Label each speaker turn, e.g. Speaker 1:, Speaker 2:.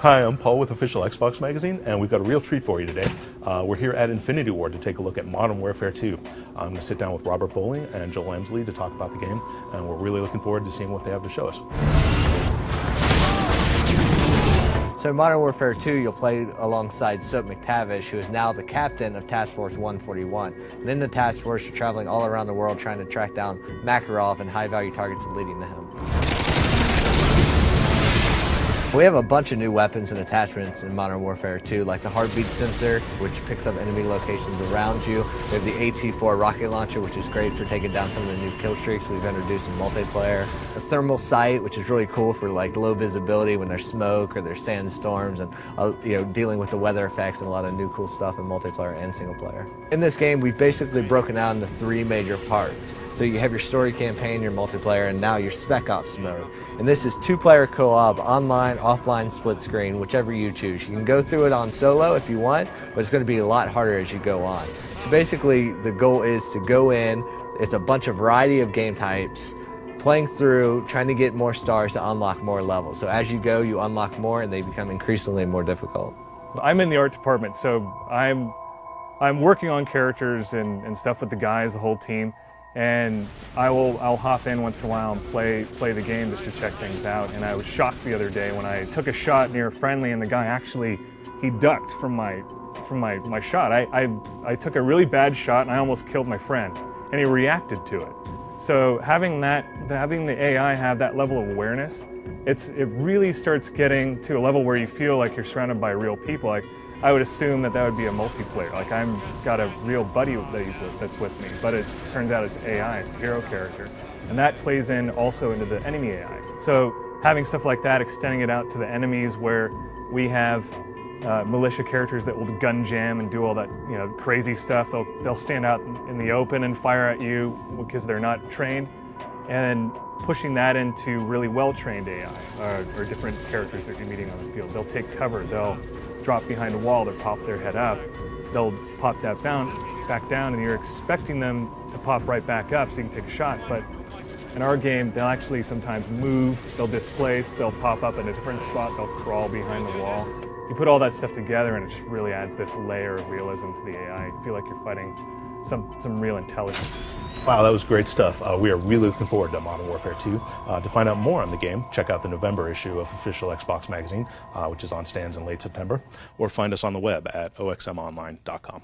Speaker 1: Hi, I'm Paul with Official Xbox Magazine, and we've got a real treat for you today. We're here at Infinity Ward to take a look at Modern Warfare 2. I'm going to sit down with Robert Bowling and Joel Emsley to talk about the game, and we're really looking forward to seeing what they have to show us.
Speaker 2: So in Modern Warfare 2, you'll play alongside Soap McTavish, who is now the captain of Task Force 141. And in the task force, you're traveling all around the world trying to track down Makarov and high-value targets leading to him. We have a bunch of new weapons and attachments in Modern Warfare 2, like the heartbeat sensor, which picks up enemy locations around you. We have the AT-4 rocket launcher, which is great for taking down some of the new kill streaks we've introduced in multiplayer. The thermal sight, which is really cool for like low visibility when there's smoke or there's sandstorms, and dealing with the weather effects, and a lot of new cool stuff in multiplayer and single player. In this game, we've basically broken out into three major parts. So you have your story campaign, your multiplayer, and now your Spec Ops mode. And this is two-player co-op, online, offline, split screen, whichever you choose. You can go through it on solo if you want, but it's going to be a lot harder as you go on. So basically, the goal is to go in, it's a bunch of variety of game types, playing through, trying to get more stars to unlock more levels. So as you go, you unlock more, and they become increasingly more difficult.
Speaker 3: I'm in the art department, so I'm working on characters and stuff with the guys, the whole team. And I'll hop in once in a while and play the game just to check things out. And I was shocked the other day when I took a shot near a friendly, and the guy actually, he ducked from my shot. I took a really bad shot and I almost killed my friend, and he reacted to it. So having the AI have that level of awareness, it really starts getting to a level where you feel like you're surrounded by real people. Like, I would assume that would be a multiplayer. Like, I've got a real buddy that's with me, but it turns out it's AI, it's a hero character. And that plays in also into the enemy AI. So having stuff like that, extending it out to the enemies where we have militia characters that will gun jam and do all that crazy stuff. They'll stand out in the open and fire at you because they're not trained. And pushing that into really well-trained AI or different characters that you're meeting on the field. They'll take cover, they'll drop behind a wall, they'll pop their head up, they'll pop that back down, and you're expecting them to pop right back up so you can take a shot. But in our game, they'll actually sometimes move, they'll displace, they'll pop up in a different spot, they'll crawl behind the wall. You put all that stuff together and it just really adds this layer of realism to the AI. You feel like you're fighting some real intelligence.
Speaker 1: Wow, that was great stuff. We are really looking forward to Modern Warfare 2. To find out more on the game, check out the November issue of Official Xbox Magazine, which is on stands in late September, or find us on the web at oxmonline.com.